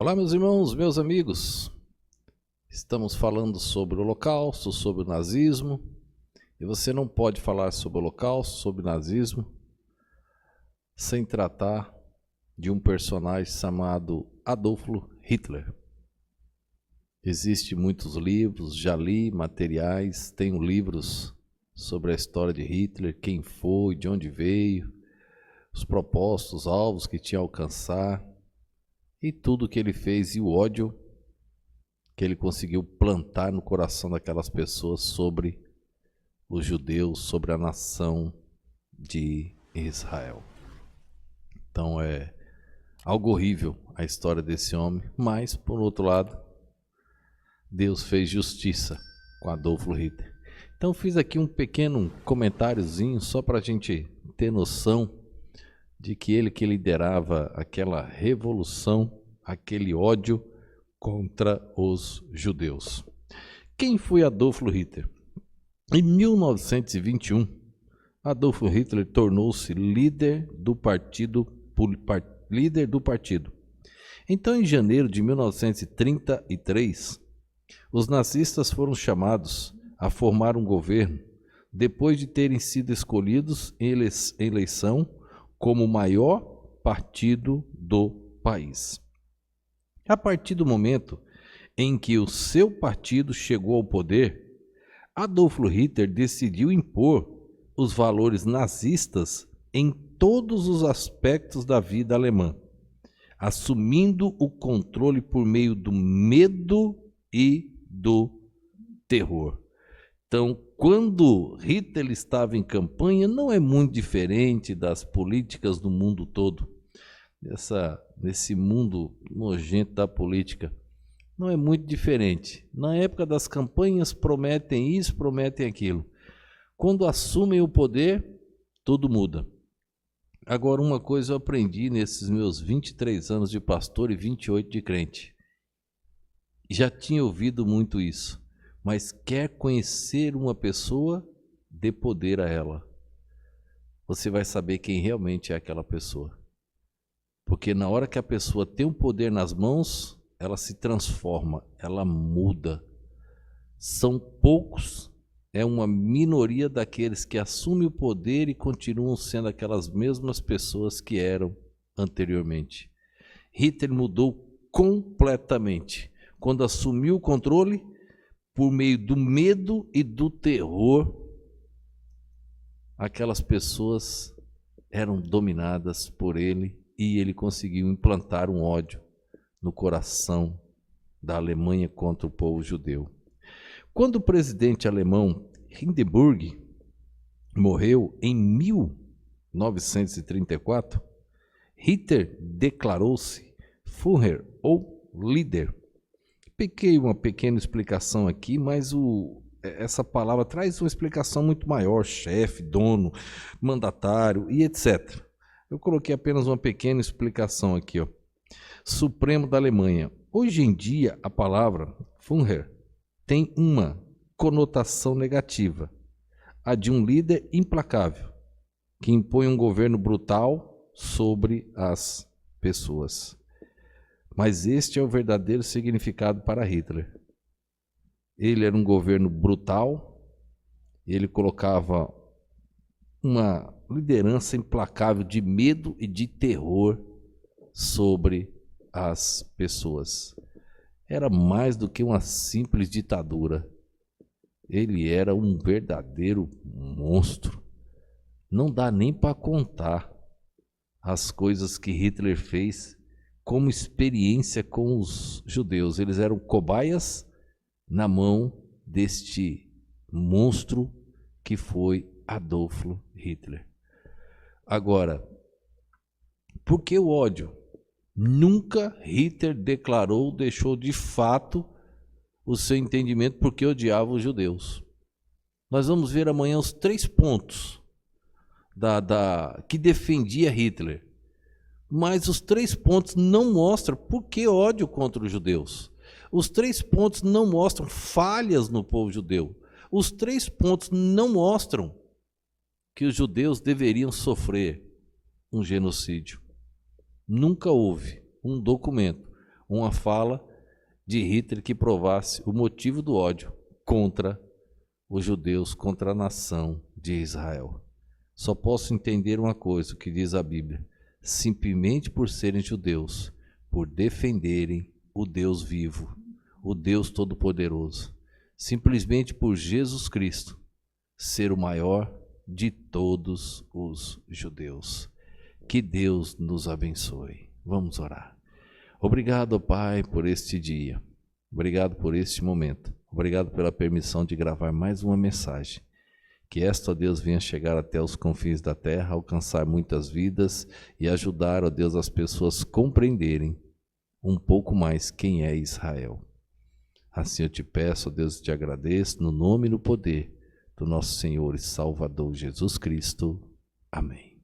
Olá, meus irmãos, meus amigos. Estamos falando sobre o Holocausto, sobre o nazismo. E você não pode falar sobre o Holocausto, sobre o nazismo, sem tratar de um personagem chamado Adolf Hitler. Existem muitos livros, já li materiais, tenho livros sobre a história de Hitler, quem foi, de onde veio, os propósitos, os alvos que tinha a alcançar, e tudo que ele fez e o ódio que ele conseguiu plantar no coração daquelas pessoas sobre os judeus, sobre a nação de Israel. Então é algo horrível a história desse homem, mas, por outro lado, Deus fez justiça com Adolf Hitler. Então fiz aqui um pequeno comentáriozinho só para a gente ter noção de que ele que liderava aquela revolução, aquele ódio contra os judeus. Quem foi Adolf Hitler? Em 1921, Adolf Hitler tornou-se líder do partido. Então, em janeiro de 1933, os nazistas foram chamados a formar um governo depois de terem sido escolhidos em eleição como o maior partido do país. A partir do momento em que o seu partido chegou ao poder, Adolf Hitler decidiu impor os valores nazistas em todos os aspectos da vida alemã, assumindo o controle por meio do medo e do terror. Então, quando Hitler estava em campanha, não é muito diferente das políticas do mundo todo, nesse mundo nojento da política. Não é muito diferente. Na época das campanhas, prometem isso, prometem aquilo. Quando assumem o poder, tudo muda. Agora, uma coisa eu aprendi nesses meus 23 anos de pastor e 28 de crente. Já tinha ouvido muito isso. Mas quer conhecer uma pessoa, dê poder a ela. Você vai saber quem realmente é aquela pessoa. Porque na hora que a pessoa tem um poder nas mãos, ela se transforma, ela muda. São poucos, é uma minoria daqueles que assumem o poder e continuam sendo aquelas mesmas pessoas que eram anteriormente. Hitler mudou completamente. Quando assumiu o controle, por meio do medo e do terror, aquelas pessoas eram dominadas por ele e ele conseguiu implantar um ódio no coração da Alemanha contra o povo judeu. Quando o presidente alemão Hindenburg morreu em 1934, Hitler declarou-se Führer ou líder. Peguei uma pequena explicação aqui, mas essa palavra traz uma explicação muito maior: chefe, dono, mandatário e etc. Eu coloquei apenas uma pequena explicação aqui, ó. Supremo da Alemanha. Hoje em dia, a palavra Führer tem uma conotação negativa, a de um líder implacável, que impõe um governo brutal sobre as pessoas. Mas este é o verdadeiro significado para Hitler. Ele era um governo brutal, ele colocava uma liderança implacável de medo e de terror sobre as pessoas. Era mais do que uma simples ditadura. Ele era um verdadeiro monstro. Não dá nem para contar as coisas que Hitler fez como experiência com os judeus. Eles eram cobaias na mão deste monstro que foi Adolf Hitler. Agora, por que o ódio? Nunca Hitler declarou, deixou de fato o seu entendimento porque odiava os judeus. Nós vamos ver amanhã os 3 pontos que defendia Hitler. Mas os 3 pontos não mostram por que ódio contra os judeus. Os 3 pontos não mostram falhas no povo judeu. Os 3 pontos não mostram que os judeus deveriam sofrer um genocídio. Nunca houve um documento. uma fala de Hitler que provasse o motivo do ódio contra os judeus, contra a nação de Israel. Só posso entender uma coisa, o que diz a Bíblia: simplesmente por serem judeus, por defenderem o Deus vivo, o Deus Todo-Poderoso, simplesmente por Jesus Cristo ser o maior de todos os judeus. Que Deus nos abençoe. Vamos orar. Obrigado, Pai, por este dia. Obrigado por este momento. Obrigado pela permissão de gravar mais uma mensagem. Que esta, ó Deus, venha chegar até os confins da terra, alcançar muitas vidas e ajudar, ó Deus, as pessoas a compreenderem um pouco mais quem é Israel. Assim eu te peço, ó Deus, e te agradeço, no nome e no poder do nosso Senhor e Salvador Jesus Cristo. Amém.